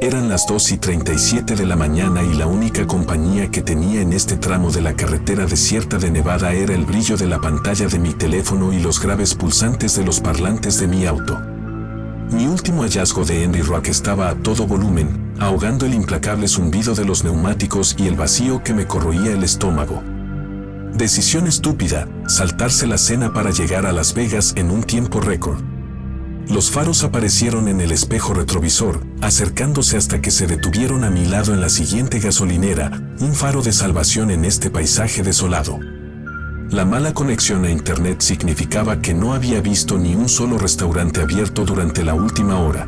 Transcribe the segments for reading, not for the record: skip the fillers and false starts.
Eran las 2:37 de la mañana y la única compañía que tenía en este tramo de la carretera desierta de Nevada era el brillo de la pantalla de mi teléfono y los graves pulsantes de los parlantes de mi auto. Mi último hallazgo de Henry Rock estaba a todo volumen, ahogando el implacable zumbido de los neumáticos y el vacío que me corroía el estómago. Decisión estúpida, saltarse la cena para llegar a Las Vegas en un tiempo récord. Los faros aparecieron en el espejo retrovisor, acercándose hasta que se detuvieron a mi lado en la siguiente gasolinera, un faro de salvación en este paisaje desolado. La mala conexión a internet significaba que no había visto ni un solo restaurante abierto durante la última hora.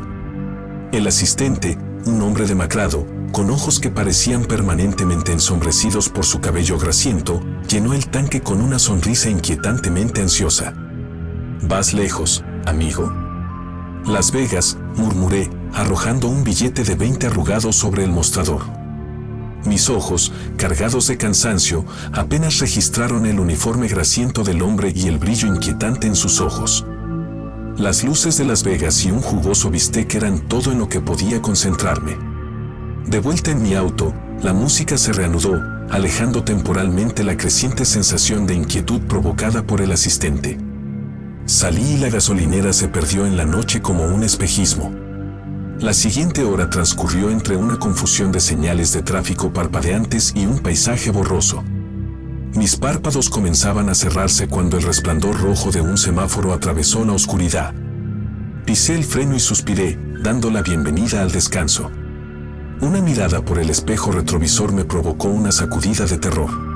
El asistente, un hombre demacrado, con ojos que parecían permanentemente ensombrecidos por su cabello grasiento, llenó el tanque con una sonrisa inquietantemente ansiosa. «¿Vas lejos, amigo?» «Las Vegas», murmuré, arrojando un billete de 20 arrugado sobre el mostrador. Mis ojos, cargados de cansancio, apenas registraron el uniforme grasiento del hombre y el brillo inquietante en sus ojos. Las luces de Las Vegas y un jugoso bistec eran todo en lo que podía concentrarme. De vuelta en mi auto, la música se reanudó, alejando temporalmente la creciente sensación de inquietud provocada por el asistente. Salí y la gasolinera se perdió en la noche como un espejismo. La siguiente hora transcurrió entre una confusión de señales de tráfico parpadeantes y un paisaje borroso. Mis párpados comenzaban a cerrarse cuando el resplandor rojo de un semáforo atravesó la oscuridad. Pisé el freno y suspiré, dando la bienvenida al descanso. Una mirada por el espejo retrovisor me provocó una sacudida de terror.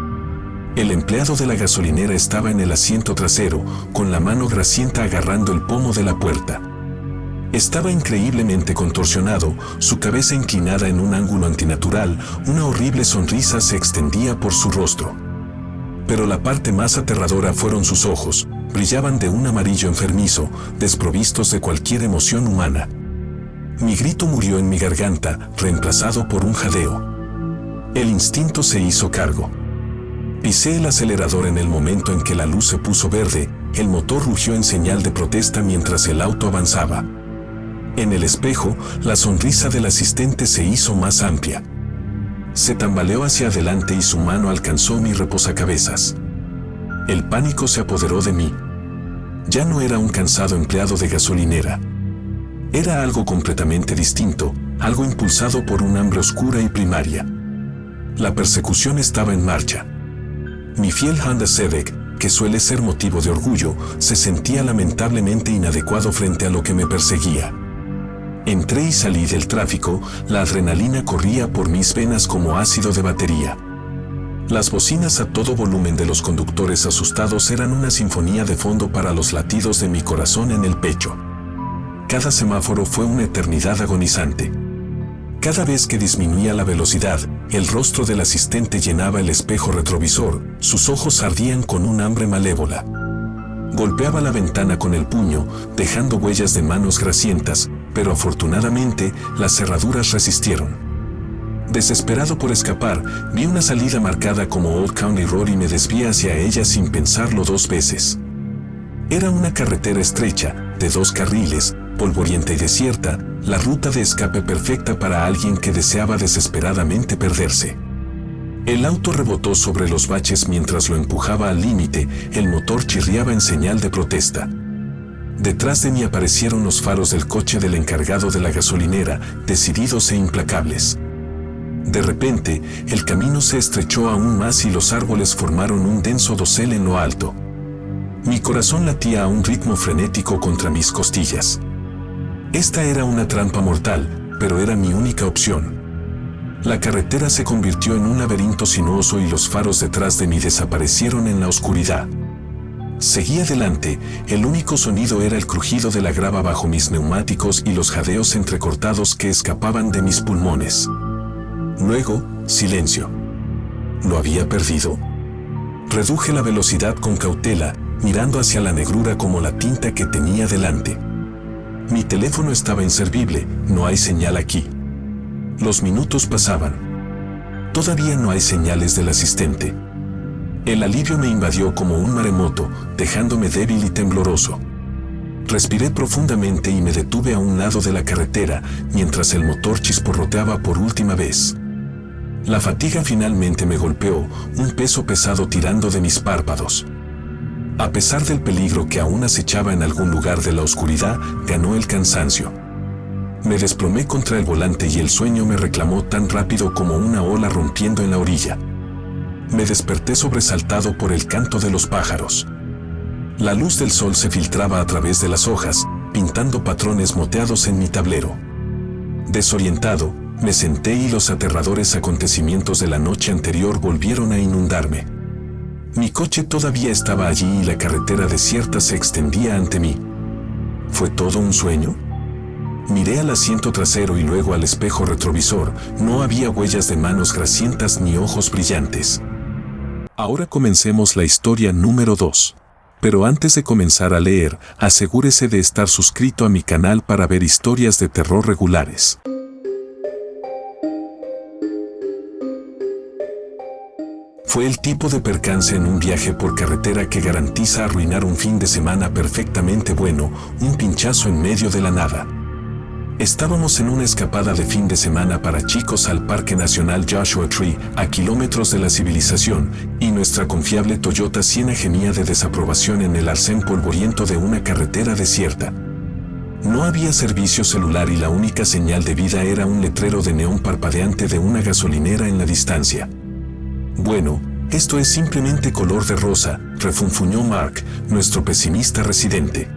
El empleado de la gasolinera estaba en el asiento trasero, con la mano grasienta agarrando el pomo de la puerta. Estaba increíblemente contorsionado, su cabeza inclinada en un ángulo antinatural, una horrible sonrisa se extendía por su rostro. Pero la parte más aterradora fueron sus ojos, brillaban de un amarillo enfermizo, desprovistos de cualquier emoción humana. Mi grito murió en mi garganta, reemplazado por un jadeo. El instinto se hizo cargo. Pisé el acelerador en el momento en que la luz se puso verde, el motor rugió en señal de protesta mientras el auto avanzaba. En el espejo, la sonrisa del asistente se hizo más amplia. Se tambaleó hacia adelante y su mano alcanzó mi reposacabezas. El pánico se apoderó de mí. Ya no era un cansado empleado de gasolinera. Era algo completamente distinto, algo impulsado por un hambre oscura y primaria. La persecución estaba en marcha. Mi fiel Honda Civic, que suele ser motivo de orgullo, se sentía lamentablemente inadecuado frente a lo que me perseguía. Entré y salí del tráfico, la adrenalina corría por mis venas como ácido de batería. Las bocinas a todo volumen de los conductores asustados eran una sinfonía de fondo para los latidos de mi corazón en el pecho. Cada semáforo fue una eternidad agonizante. Cada vez que disminuía la velocidad, el rostro del asistente llenaba el espejo retrovisor, sus ojos ardían con un hambre malévola. Golpeaba la ventana con el puño, dejando huellas de manos grasientas, pero afortunadamente las cerraduras resistieron. Desesperado por escapar, vi una salida marcada como Old County Road y me desvié hacia ella sin pensarlo dos veces. Era una carretera estrecha, de 2 carriles, polvorienta y desierta, la ruta de escape perfecta para alguien que deseaba desesperadamente perderse. El auto rebotó sobre los baches mientras lo empujaba al límite, el motor chirriaba en señal de protesta. Detrás de mí aparecieron los faros del coche del encargado de la gasolinera, decididos e implacables. De repente, el camino se estrechó aún más y los árboles formaron un denso dosel en lo alto. Mi corazón latía a un ritmo frenético contra mis costillas. Esta era una trampa mortal, pero era mi única opción. La carretera se convirtió en un laberinto sinuoso y los faros detrás de mí desaparecieron en la oscuridad. Seguí adelante, el único sonido era el crujido de la grava bajo mis neumáticos y los jadeos entrecortados que escapaban de mis pulmones. Luego, silencio. ¿Lo había perdido? Reduje la velocidad con cautela, mirando hacia la negrura como la tinta que tenía delante. Mi teléfono estaba inservible, no hay señal aquí. Los minutos pasaban. Todavía no hay señales del asistente. El alivio me invadió como un maremoto, dejándome débil y tembloroso. Respiré profundamente y me detuve a un lado de la carretera, mientras el motor chisporroteaba por última vez. La fatiga finalmente me golpeó, un peso pesado tirando de mis párpados. A pesar del peligro que aún acechaba en algún lugar de la oscuridad, ganó el cansancio. Me desplomé contra el volante y el sueño me reclamó tan rápido como una ola rompiendo en la orilla. Me desperté sobresaltado por el canto de los pájaros. La luz del sol se filtraba a través de las hojas, pintando patrones moteados en mi tablero. Desorientado, me senté y los aterradores acontecimientos de la noche anterior volvieron a inundarme. Mi coche todavía estaba allí y la carretera desierta se extendía ante mí. ¿Fue todo un sueño? Miré al asiento trasero y luego al espejo retrovisor. No había huellas de manos grasientas ni ojos brillantes. Ahora comencemos la historia número 2. Pero antes de comenzar a leer, asegúrese de estar suscrito a mi canal para ver historias de terror regulares. Fue el tipo de percance en un viaje por carretera que garantiza arruinar un fin de semana perfectamente bueno, un pinchazo en medio de la nada. Estábamos en una escapada de fin de semana para chicos al Parque Nacional Joshua Tree, a kilómetros de la civilización, y nuestra confiable Toyota Sienna gemía de desaprobación en el arcén polvoriento de una carretera desierta. No había servicio celular y la única señal de vida era un letrero de neón parpadeante de una gasolinera en la distancia. Bueno, esto es simplemente color de rosa, refunfuñó Mark, nuestro pesimista residente.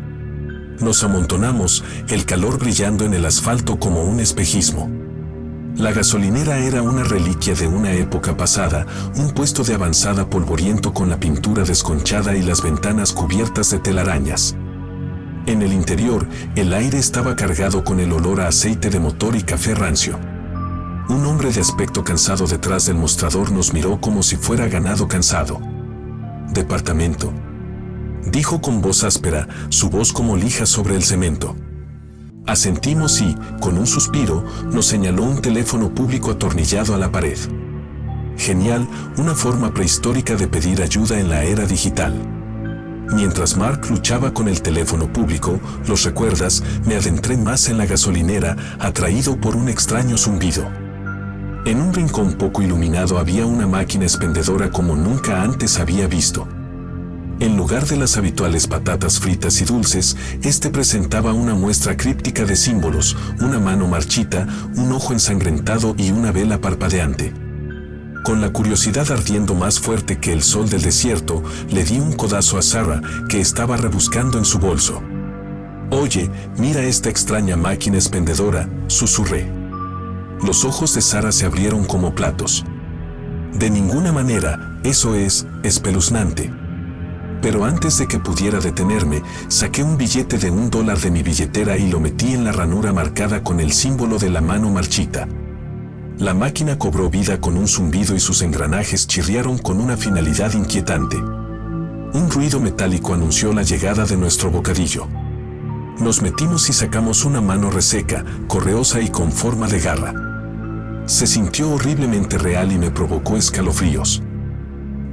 Nos amontonamos, el calor brillando en el asfalto como un espejismo. La gasolinera era una reliquia de una época pasada, un puesto de avanzada polvoriento con la pintura desconchada y las ventanas cubiertas de telarañas. En el interior, el aire estaba cargado con el olor a aceite de motor y café rancio. Un hombre de aspecto cansado detrás del mostrador nos miró como si fuera ganado cansado. «Departamento», dijo con voz áspera, su voz como lija sobre el cemento. Asentimos y, con un suspiro, nos señaló un teléfono público atornillado a la pared. Genial, una forma prehistórica de pedir ayuda en la era digital. Mientras Mark luchaba con el teléfono público, ¿los recuerdas?, me adentré más en la gasolinera, atraído por un extraño zumbido. En un rincón poco iluminado había una máquina expendedora como nunca antes había visto. En lugar de las habituales patatas fritas y dulces, este presentaba una muestra críptica de símbolos, una mano marchita, un ojo ensangrentado y una vela parpadeante. Con la curiosidad ardiendo más fuerte que el sol del desierto, le di un codazo a Sarah, que estaba rebuscando en su bolso. «Oye, mira esta extraña máquina expendedora», susurré. Los ojos de Sarah se abrieron como platos. «De ninguna manera, eso es espeluznante». Pero antes de que pudiera detenerme, saqué un billete de $1 de mi billetera y lo metí en la ranura marcada con el símbolo de la mano marchita. La máquina cobró vida con un zumbido y sus engranajes chirriaron con una finalidad inquietante. Un ruido metálico anunció la llegada de nuestro bocadillo. Nos metimos y sacamos una mano reseca, correosa y con forma de garra. Se sintió horriblemente real y me provocó escalofríos.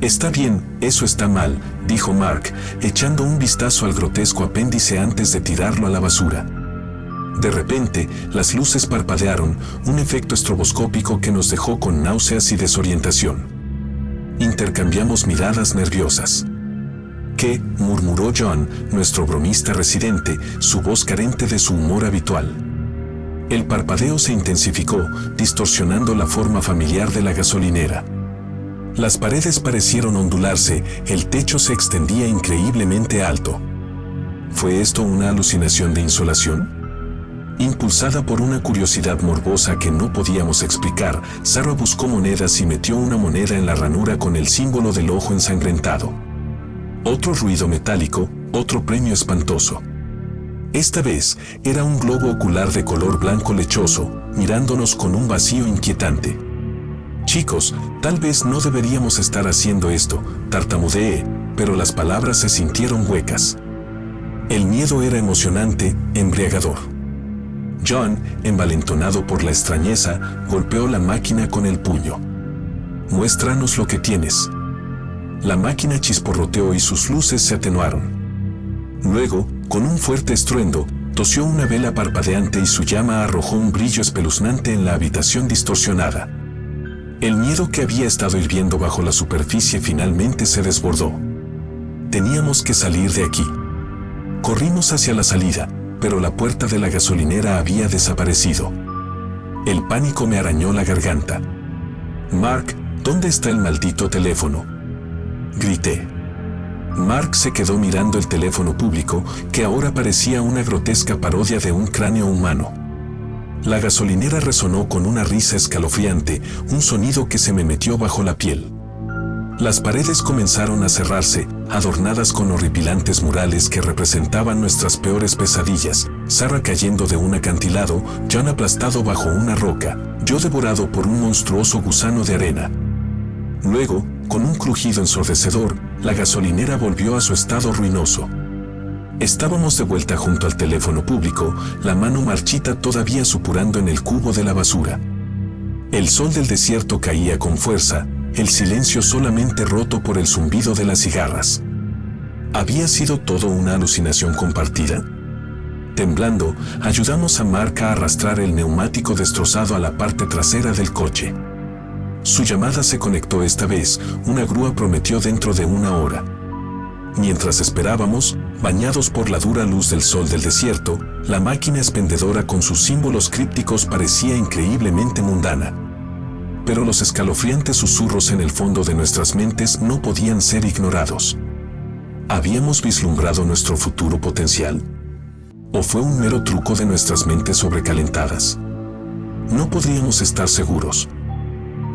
«Está bien, eso está mal», dijo Mark, echando un vistazo al grotesco apéndice antes de tirarlo a la basura. De repente, las luces parpadearon, un efecto estroboscópico que nos dejó con náuseas y desorientación. Intercambiamos miradas nerviosas. «¿Qué?», murmuró John, nuestro bromista residente, su voz carente de su humor habitual. El parpadeo se intensificó, distorsionando la forma familiar de la gasolinera. Las paredes parecieron ondularse, el techo se extendía increíblemente alto. ¿Fue esto una alucinación de insolación? Impulsada por una curiosidad morbosa que no podíamos explicar, Sarah buscó monedas y metió una moneda en la ranura con el símbolo del ojo ensangrentado. Otro ruido metálico, otro premio espantoso. Esta vez, era un globo ocular de color blanco lechoso, mirándonos con un vacío inquietante. «Chicos, tal vez no deberíamos estar haciendo esto», tartamudeé, pero las palabras se sintieron huecas. El miedo era emocionante, embriagador. John, envalentonado por la extrañeza, golpeó la máquina con el puño. «Muéstranos lo que tienes». La máquina chisporroteó y sus luces se atenuaron. Luego, Con un fuerte estruendo, tosió una vela parpadeante y su llama arrojó un brillo espeluznante en la habitación distorsionada. El miedo que había estado hirviendo bajo la superficie finalmente se desbordó. Teníamos que salir de aquí. Corrimos hacia la salida, pero la puerta de la gasolinera había desaparecido. El pánico me arañó la garganta. «Mark, ¿dónde está el maldito teléfono?», grité. Mark se quedó mirando el teléfono público, que ahora parecía una grotesca parodia de un cráneo humano. La gasolinera resonó con una risa escalofriante, un sonido que se me metió bajo la piel. Las paredes comenzaron a cerrarse, adornadas con horripilantes murales que representaban nuestras peores pesadillas. Sarah cayendo de un acantilado, John aplastado bajo una roca, yo devorado por un monstruoso gusano de arena. Luego, con un crujido ensordecedor, la gasolinera volvió a su estado ruinoso. Estábamos de vuelta junto al teléfono público, la mano marchita todavía supurando en el cubo de la basura. El sol del desierto caía con fuerza, el silencio solamente roto por el zumbido de las cigarras. ¿Había sido todo una alucinación compartida? Temblando, ayudamos a Mark a arrastrar el neumático destrozado a la parte trasera del coche. Su llamada se conectó esta vez, una grúa prometió dentro de una hora. Mientras esperábamos, bañados por la dura luz del sol del desierto, la máquina expendedora con sus símbolos crípticos parecía increíblemente mundana. Pero los escalofriantes susurros en el fondo de nuestras mentes no podían ser ignorados. ¿Habíamos vislumbrado nuestro futuro potencial? ¿O fue un mero truco de nuestras mentes sobrecalentadas? No podríamos estar seguros.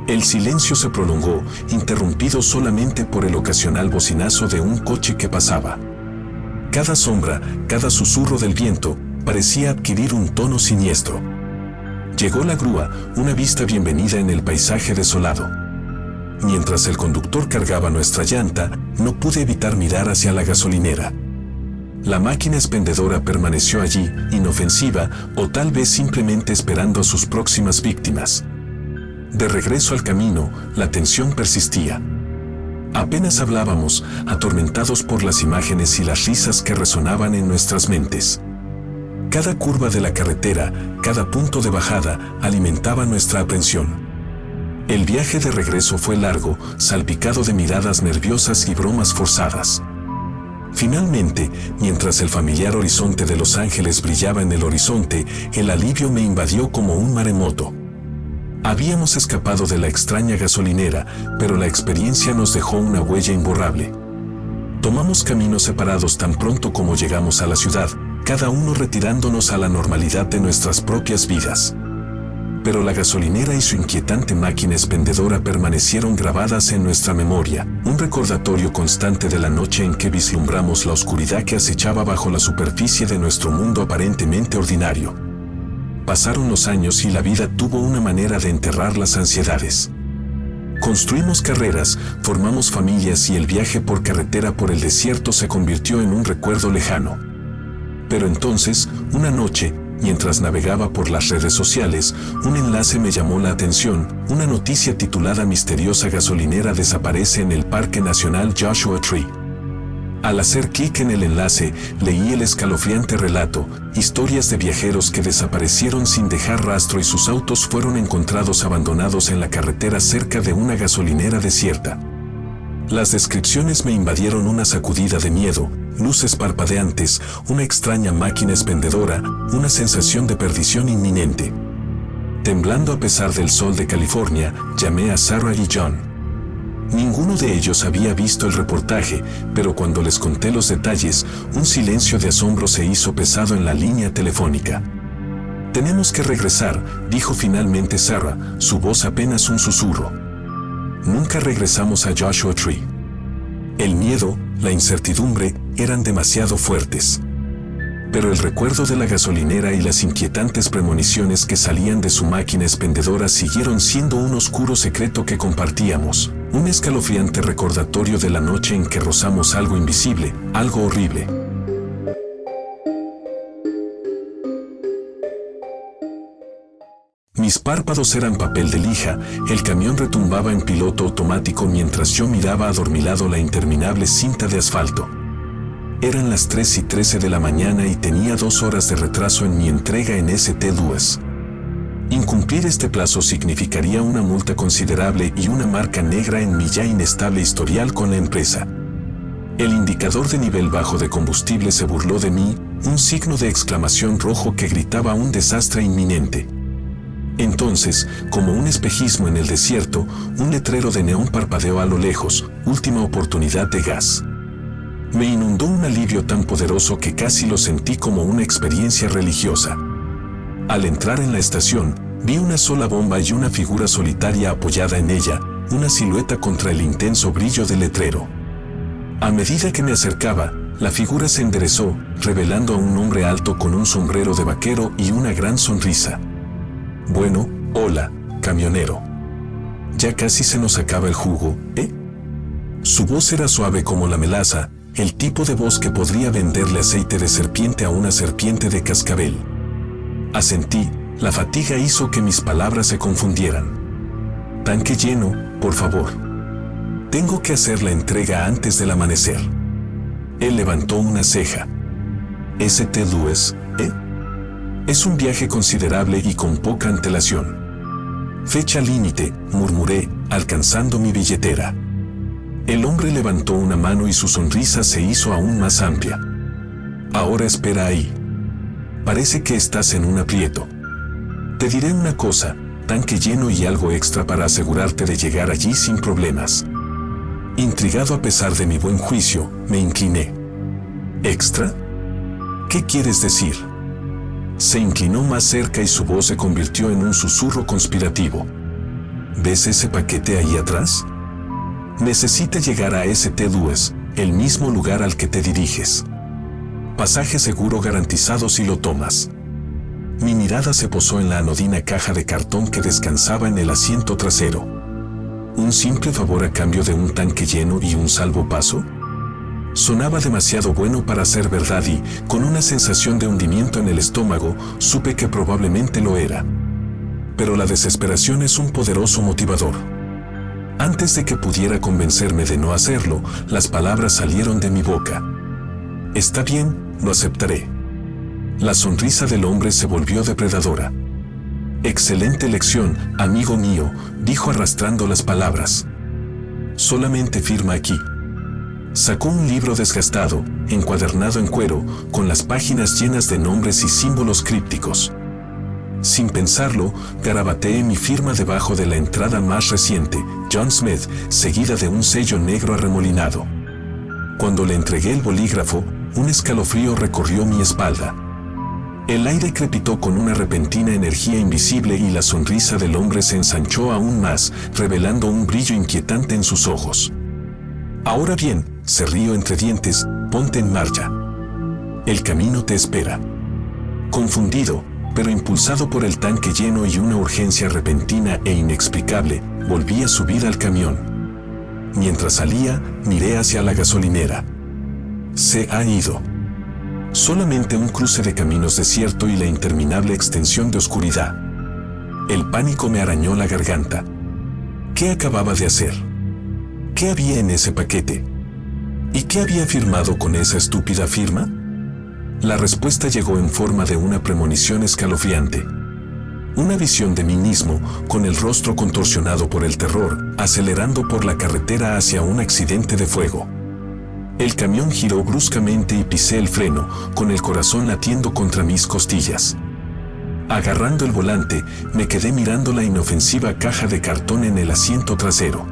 El silencio se prolongó, interrumpido solamente por el ocasional bocinazo de un coche que pasaba. Cada sombra, cada susurro del viento, parecía adquirir un tono siniestro. Llegó la grúa, una vista bienvenida en el paisaje desolado. Mientras el conductor cargaba nuestra llanta, no pude evitar mirar hacia la gasolinera. La máquina expendedora permaneció allí, inofensiva, o tal vez simplemente esperando a sus próximas víctimas. De regreso al camino, la tensión persistía. Apenas hablábamos, atormentados por las imágenes y las risas que resonaban en nuestras mentes. Cada curva de la carretera, cada punto de bajada, alimentaba nuestra aprensión. El viaje de regreso fue largo, salpicado de miradas nerviosas y bromas forzadas. Finalmente, mientras el familiar horizonte de Los Ángeles brillaba en el horizonte, el alivio me invadió como un maremoto. Habíamos escapado de la extraña gasolinera, pero la experiencia nos dejó una huella imborrable. Tomamos caminos separados tan pronto como llegamos a la ciudad, cada uno retirándonos a la normalidad de nuestras propias vidas. Pero la gasolinera y su inquietante máquina expendedora permanecieron grabadas en nuestra memoria, un recordatorio constante de la noche en que vislumbramos la oscuridad que acechaba bajo la superficie de nuestro mundo aparentemente ordinario. Pasaron los años y la vida tuvo una manera de enterrar las ansiedades. Construimos carreras, formamos familias y el viaje por carretera por el desierto se convirtió en un recuerdo lejano. Pero entonces, una noche, mientras navegaba por las redes sociales, un enlace me llamó la atención, una noticia titulada Misteriosa gasolinera desaparece en el Parque Nacional Joshua Tree. Al hacer clic en el enlace, leí el escalofriante relato, historias de viajeros que desaparecieron sin dejar rastro y sus autos fueron encontrados abandonados en la carretera cerca de una gasolinera desierta. Las descripciones me invadieron una sacudida de miedo, luces parpadeantes, una extraña máquina expendedora, una sensación de perdición inminente. Temblando a pesar del sol de California, llamé a Sarah y John. Ninguno de ellos había visto el reportaje, pero cuando les conté los detalles, un silencio de asombro se hizo pesado en la línea telefónica. «Tenemos que regresar», dijo finalmente Sarah, su voz apenas un susurro. Nunca regresamos a Joshua Tree. El miedo, la incertidumbre, eran demasiado fuertes. Pero el recuerdo de la gasolinera y las inquietantes premoniciones que salían de su máquina expendedora siguieron siendo un oscuro secreto que compartíamos, un escalofriante recordatorio de la noche en que rozamos algo invisible, algo horrible. Mis párpados eran papel de lija, el camión retumbaba en piloto automático mientras yo miraba adormilado la interminable cinta de asfalto. Eran las 3:13 de la mañana y tenía 2 horas de retraso en mi entrega en St. Louis. Incumplir este plazo significaría una multa considerable y una marca negra en mi ya inestable historial con la empresa. El indicador de nivel bajo de combustible se burló de mí, un signo de exclamación rojo que gritaba un desastre inminente. Entonces, como un espejismo en el desierto, un letrero de neón parpadeó a lo lejos, última oportunidad de gas. Me inundó un alivio tan poderoso que casi lo sentí como una experiencia religiosa. Al entrar en la estación, vi una sola bomba y una figura solitaria apoyada en ella, una silueta contra el intenso brillo del letrero. A medida que me acercaba, la figura se enderezó, revelando a un hombre alto con un sombrero de vaquero y una gran sonrisa. Bueno, hola, camionero. Ya casi se nos acaba el jugo, ¿eh? Su voz era suave como la melaza, el tipo de voz que podría venderle aceite de serpiente a una serpiente de cascabel. Asentí, la fatiga hizo que mis palabras se confundieran. Tanque lleno, por favor. Tengo que hacer la entrega antes del amanecer. Él levantó una ceja. St. Louis, ¿eh? Es un viaje considerable y con poca antelación. Fecha límite, murmuré, alcanzando mi billetera. El hombre levantó una mano y su sonrisa se hizo aún más amplia. Ahora espera ahí. Parece que estás en un aprieto. Te diré una cosa, tanque lleno y algo extra para asegurarte de llegar allí sin problemas. Intrigado a pesar de mi buen juicio, me incliné. ¿Extra? ¿Qué quieres decir? Se inclinó más cerca y su voz se convirtió en un susurro conspirativo. ¿Ves ese paquete ahí atrás? Necesita llegar a St. Louis, el mismo lugar al que te diriges. Pasaje seguro garantizado si lo tomas. Mi mirada se posó en la anodina caja de cartón que descansaba en el asiento trasero. ¿Un simple favor a cambio de un tanque lleno y un salvopaso? Sonaba demasiado bueno para ser verdad y, con una sensación de hundimiento en el estómago, supe que probablemente lo era. Pero la desesperación es un poderoso motivador. Antes de que pudiera convencerme de no hacerlo, las palabras salieron de mi boca. Está bien, lo aceptaré. La sonrisa del hombre se volvió depredadora. Excelente elección, amigo mío, dijo arrastrando las palabras. Solamente firma aquí. Sacó un libro desgastado, encuadernado en cuero, con las páginas llenas de nombres y símbolos crípticos. Sin pensarlo, garabateé mi firma debajo de la entrada más reciente, John Smith, seguida de un sello negro arremolinado. Cuando le entregué el bolígrafo, un escalofrío recorrió mi espalda. El aire crepitó con una repentina energía invisible y la sonrisa del hombre se ensanchó aún más, revelando un brillo inquietante en sus ojos. Ahora bien, se rió entre dientes, ponte en marcha. El camino te espera. Confundido, pero impulsado por el tanque lleno y una urgencia repentina e inexplicable, volví a subir al camión. Mientras salía, miré hacia la gasolinera. Se ha ido. Solamente un cruce de caminos desierto y la interminable extensión de oscuridad. El pánico me arañó la garganta. ¿Qué acababa de hacer? ¿Qué había en ese paquete? ¿Y qué había firmado con esa estúpida firma? La respuesta llegó en forma de una premonición escalofriante. Una visión de mí mismo, con el rostro contorsionado por el terror, acelerando por la carretera hacia un accidente de fuego. El camión giró bruscamente y pisé el freno, con el corazón latiendo contra mis costillas. Agarrando el volante, me quedé mirando la inofensiva caja de cartón en el asiento trasero.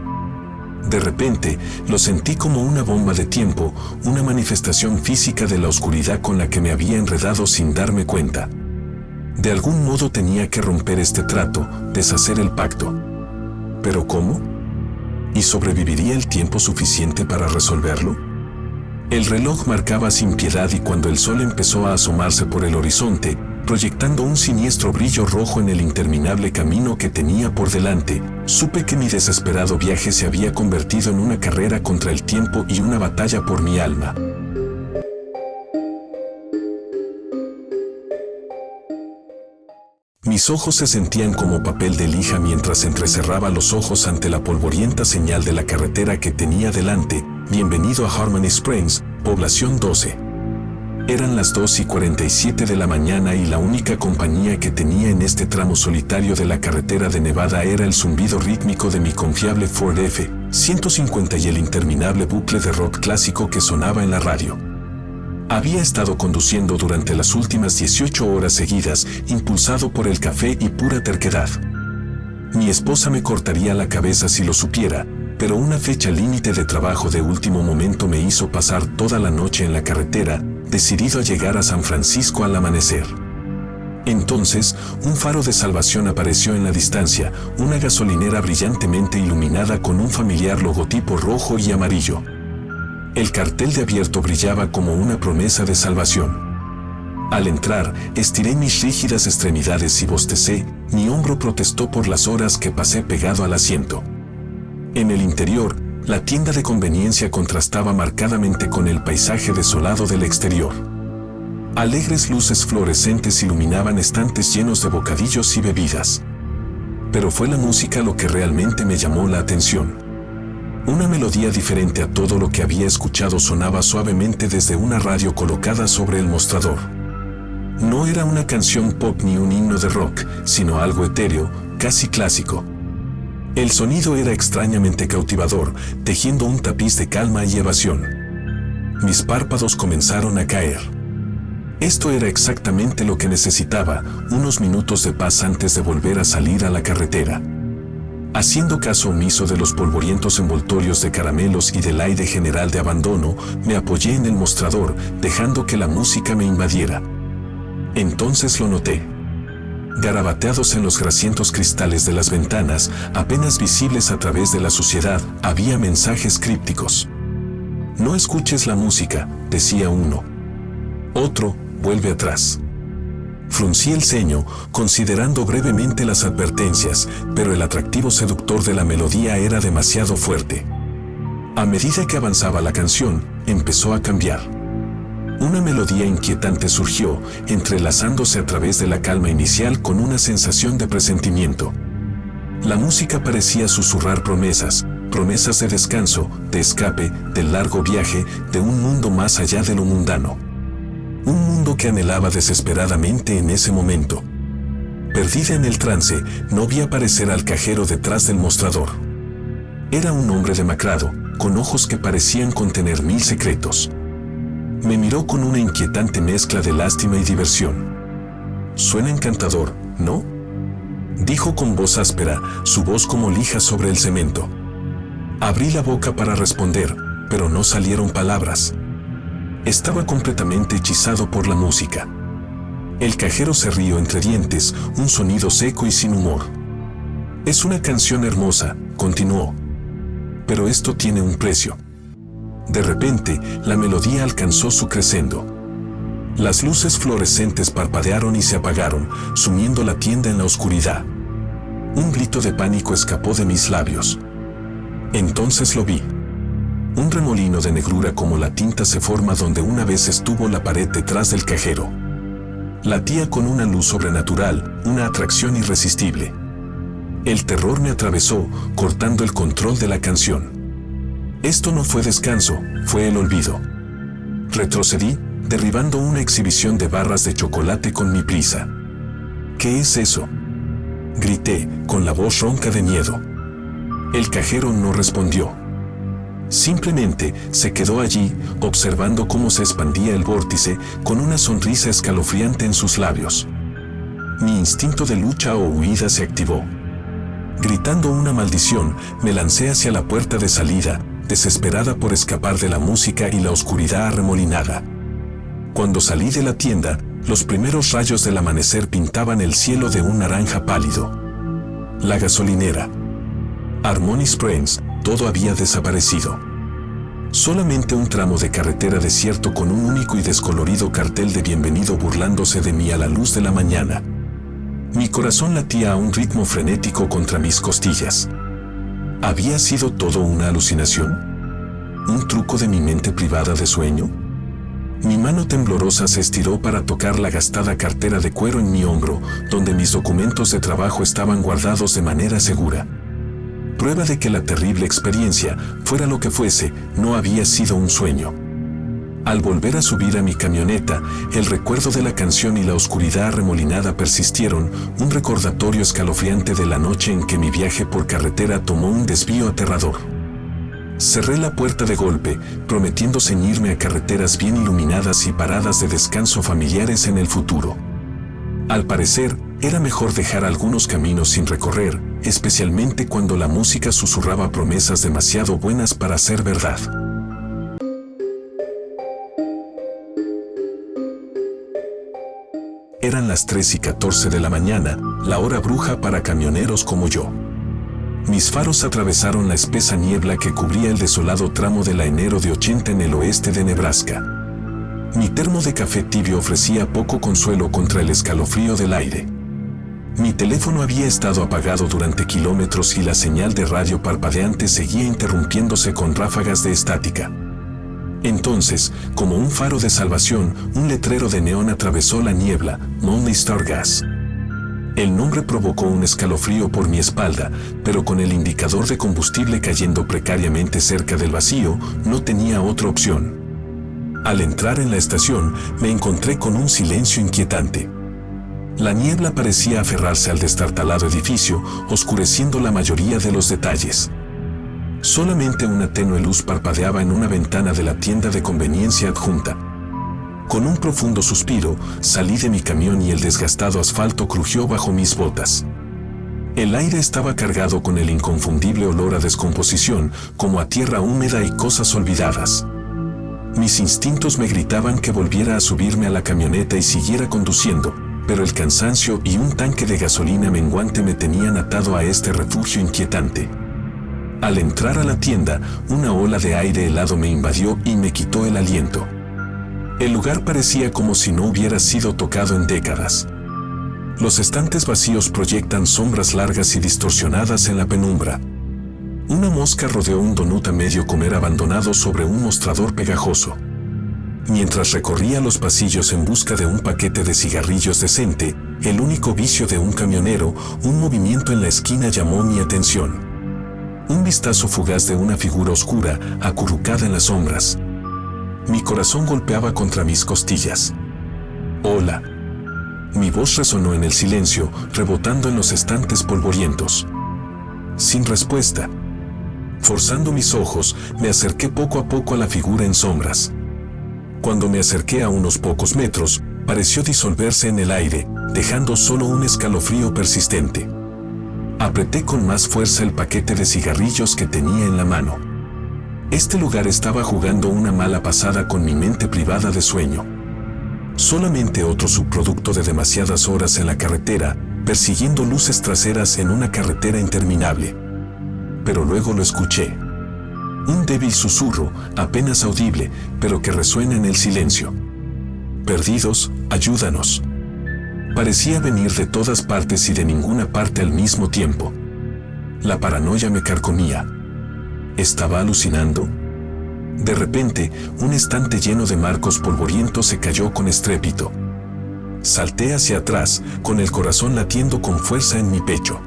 De repente, lo sentí como una bomba de tiempo, una manifestación física de la oscuridad con la que me había enredado sin darme cuenta. De algún modo tenía que romper este trato, deshacer el pacto. ¿Pero cómo? ¿Y sobreviviría el tiempo suficiente para resolverlo? El reloj marcaba sin piedad y cuando el sol empezó a asomarse por el horizonte, proyectando un siniestro brillo rojo en el interminable camino que tenía por delante, supe que mi desesperado viaje se había convertido en una carrera contra el tiempo y una batalla por mi alma. Mis ojos se sentían como papel de lija mientras entrecerraba los ojos ante la polvorienta señal de la carretera que tenía delante. Bienvenido a Harmony Springs, Población 12. Eran las 2:47 de la mañana y la única compañía que tenía en este tramo solitario de la carretera de Nevada era el zumbido rítmico de mi confiable Ford F-150 y el interminable bucle de rock clásico que sonaba en la radio. Había estado conduciendo durante las últimas 18 horas seguidas, impulsado por el café y pura terquedad. Mi esposa me cortaría la cabeza si lo supiera, pero una fecha límite de trabajo de último momento me hizo pasar toda la noche en la carretera, decidido a llegar a San Francisco al amanecer. Entonces, un faro de salvación apareció en la distancia, una gasolinera brillantemente iluminada con un familiar logotipo rojo y amarillo. El cartel de abierto brillaba como una promesa de salvación. Al entrar, estiré mis rígidas extremidades y bostecé, mi hombro protestó por las horas que pasé pegado al asiento. En el interior, la tienda de conveniencia contrastaba marcadamente con el paisaje desolado del exterior. Alegres luces fluorescentes iluminaban estantes llenos de bocadillos y bebidas. Pero fue la música lo que realmente me llamó la atención. Una melodía diferente a todo lo que había escuchado sonaba suavemente desde una radio colocada sobre el mostrador. No era una canción pop ni un himno de rock, sino algo etéreo, casi clásico. El sonido era extrañamente cautivador, tejiendo un tapiz de calma y evasión. Mis párpados comenzaron a caer. Esto era exactamente lo que necesitaba, unos minutos de paz antes de volver a salir a la carretera. Haciendo caso omiso de los polvorientos envoltorios de caramelos y del aire general de abandono, me apoyé en el mostrador, dejando que la música me invadiera. Entonces lo noté. Garabateados en los grasientos cristales de las ventanas, apenas visibles a través de la suciedad, había mensajes crípticos. No escuches la música, decía uno. Otro, vuelve atrás. Fruncí el ceño, considerando brevemente las advertencias, pero el atractivo seductor de la melodía era demasiado fuerte. A medida que avanzaba la canción, empezó a cambiar. Una melodía inquietante surgió, entrelazándose a través de la calma inicial con una sensación de presentimiento. La música parecía susurrar promesas de descanso, de escape, del largo viaje, de un mundo más allá de lo mundano. Un mundo que anhelaba desesperadamente en ese momento. Perdida en el trance, no vi aparecer al cajero detrás del mostrador. Era un hombre demacrado, con ojos que parecían contener 1000 secretos. Me miró con una inquietante mezcla de lástima y diversión. Suena encantador, ¿no? Dijo con voz áspera, su voz como lija sobre el cemento. Abrí la boca para responder, pero no salieron palabras. Estaba completamente hechizado por la música. El cajero se rió entre dientes, un sonido seco y sin humor. Es una canción hermosa, continuó. Pero esto tiene un precio. De repente, la melodía alcanzó su crescendo. Las luces fluorescentes parpadearon y se apagaron, sumiendo la tienda en la oscuridad. Un grito de pánico escapó de mis labios. Entonces lo vi. Un remolino de negrura como la tinta se forma donde una vez estuvo la pared detrás del cajero. Latía con una luz sobrenatural, una atracción irresistible. El terror me atravesó, cortando el control de la canción. Esto no fue descanso, fue el olvido. Retrocedí, derribando una exhibición de barras de chocolate con mi prisa. ¿Qué es eso?, grité, con la voz ronca de miedo. El cajero no respondió. Simplemente se quedó allí, observando cómo se expandía el vórtice, con una sonrisa escalofriante en sus labios. Mi instinto de lucha o huida se activó. Gritando una maldición, me lancé hacia la puerta de salida, desesperada por escapar de la música y la oscuridad arremolinada. Cuando salí de la tienda, los primeros rayos del amanecer pintaban el cielo de un naranja pálido. La gasolinera, Harmony Springs, todo había desaparecido. Solamente un tramo de carretera desierto con un único y descolorido cartel de bienvenido burlándose de mí a la luz de la mañana. Mi corazón latía a un ritmo frenético contra mis costillas. ¿Había sido todo una alucinación? ¿Un truco de mi mente privada de sueño? Mi mano temblorosa se estiró para tocar la gastada cartera de cuero en mi hombro, donde mis documentos de trabajo estaban guardados de manera segura. Prueba de que la terrible experiencia, fuera lo que fuese, no había sido un sueño. Al volver a subir a mi camioneta, el recuerdo de la canción y la oscuridad arremolinada persistieron, un recordatorio escalofriante de la noche en que mi viaje por carretera tomó un desvío aterrador. Cerré la puerta de golpe, prometiendo ceñirme a carreteras bien iluminadas y paradas de descanso familiares en el futuro. Al parecer, era mejor dejar algunos caminos sin recorrer, especialmente cuando la música susurraba promesas demasiado buenas para ser verdad. Eran las 3:14 de la mañana, la hora bruja para camioneros como yo. Mis faros atravesaron la espesa niebla que cubría el desolado tramo de la enero de 80 en el oeste de Nebraska. Mi termo de café tibio ofrecía poco consuelo contra el escalofrío del aire. Mi teléfono había estado apagado durante kilómetros y la señal de radio parpadeante seguía interrumpiéndose con ráfagas de estática. Entonces, como un faro de salvación, un letrero de neón atravesó la niebla, Lonely Star Gas. El nombre provocó un escalofrío por mi espalda, pero con el indicador de combustible cayendo precariamente cerca del vacío, no tenía otra opción. Al entrar en la estación, me encontré con un silencio inquietante. La niebla parecía aferrarse al destartalado edificio, oscureciendo la mayoría de los detalles. Solamente una tenue luz parpadeaba en una ventana de la tienda de conveniencia adjunta. Con un profundo suspiro, salí de mi camión y el desgastado asfalto crujió bajo mis botas. El aire estaba cargado con el inconfundible olor a descomposición, como a tierra húmeda y cosas olvidadas. Mis instintos me gritaban que volviera a subirme a la camioneta y siguiera conduciendo, pero el cansancio y un tanque de gasolina menguante me tenían atado a este refugio inquietante. Al entrar a la tienda, una ola de aire helado me invadió y me quitó el aliento. El lugar parecía como si no hubiera sido tocado en décadas. Los estantes vacíos proyectan sombras largas y distorsionadas en la penumbra. Una mosca rodeó un donut a medio comer abandonado sobre un mostrador pegajoso. Mientras recorría los pasillos en busca de un paquete de cigarrillos decente, el único vicio de un camionero, un movimiento en la esquina llamó mi atención. Un vistazo fugaz de una figura oscura, acurrucada en las sombras. Mi corazón golpeaba contra mis costillas. «Hola». Mi voz resonó en el silencio, rebotando en los estantes polvorientos. Sin respuesta. Forzando mis ojos, me acerqué poco a poco a la figura en sombras. Cuando me acerqué a unos pocos metros, pareció disolverse en el aire, dejando solo un escalofrío persistente. Apreté con más fuerza el paquete de cigarrillos que tenía en la mano. Este lugar estaba jugando una mala pasada con mi mente privada de sueño. Solamente otro subproducto de demasiadas horas en la carretera, persiguiendo luces traseras en una carretera interminable. Pero luego lo escuché. Un débil susurro, apenas audible, pero que resuena en el silencio. «Perdidos, ayúdanos». Parecía venir de todas partes y de ninguna parte al mismo tiempo. La paranoia me carcomía. ¿Estaba alucinando? De repente, un estante lleno de marcos polvorientos se cayó con estrépito. Salté hacia atrás, con el corazón latiendo con fuerza en mi pecho.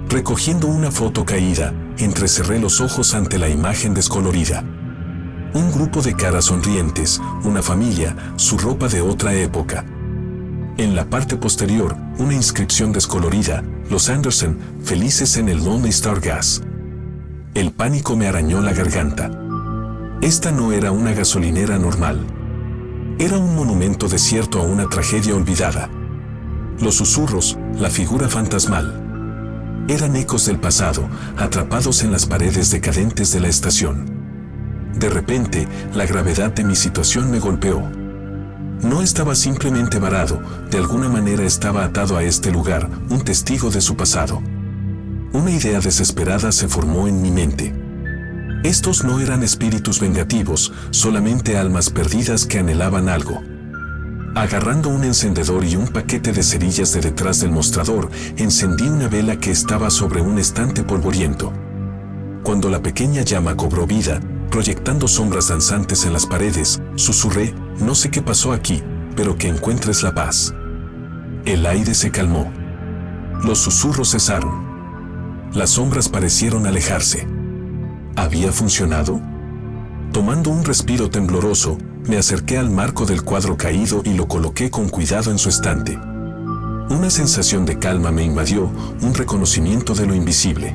Recogiendo una foto caída, entrecerré los ojos ante la imagen descolorida. Un grupo de caras sonrientes, una familia, su ropa de otra época. En la parte posterior, una inscripción descolorida, Los Anderson, felices en el Lonely Star Gas. El pánico me arañó la garganta. Esta no era una gasolinera normal. Era un monumento desierto a una tragedia olvidada. Los susurros, la figura fantasmal. Eran ecos del pasado, atrapados en las paredes decadentes de la estación. De repente, la gravedad de mi situación me golpeó. No estaba simplemente varado, de alguna manera estaba atado a este lugar, un testigo de su pasado. Una idea desesperada se formó en mi mente. Estos no eran espíritus vengativos, solamente almas perdidas que anhelaban algo. Agarrando un encendedor y un paquete de cerillas de detrás del mostrador, encendí una vela que estaba sobre un estante polvoriento. Cuando la pequeña llama cobró vida, proyectando sombras danzantes en las paredes, susurré, no sé qué pasó aquí, pero que encuentres la paz. El aire se calmó. Los susurros cesaron. Las sombras parecieron alejarse. ¿Había funcionado? Tomando un respiro tembloroso, Me acerqué al marco del cuadro caído y lo coloqué con cuidado en su estante. Una sensación de calma me invadió, un reconocimiento de lo invisible.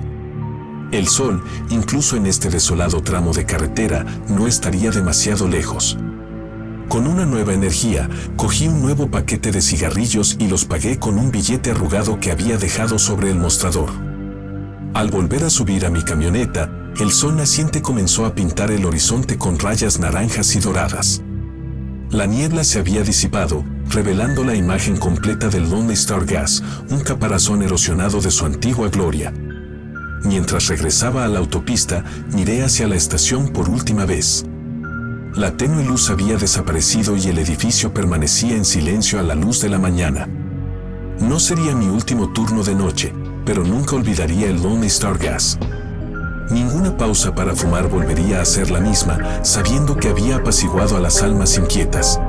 El sol, incluso en este desolado tramo de carretera, no estaría demasiado lejos. Con una nueva energía, cogí un nuevo paquete de cigarrillos y los pagué con un billete arrugado que había dejado sobre el mostrador. Al volver a subir a mi camioneta, el sol naciente comenzó a pintar el horizonte con rayas naranjas y doradas. La niebla se había disipado, revelando la imagen completa del Lone Star Gas, un caparazón erosionado de su antigua gloria. Mientras regresaba a la autopista, miré hacia la estación por última vez. La tenue luz había desaparecido y el edificio permanecía en silencio a la luz de la mañana. No sería mi último turno de noche, pero nunca olvidaría el Lone Star Gas. Ninguna pausa para fumar volvería a ser la misma, sabiendo que había apaciguado a las almas inquietas.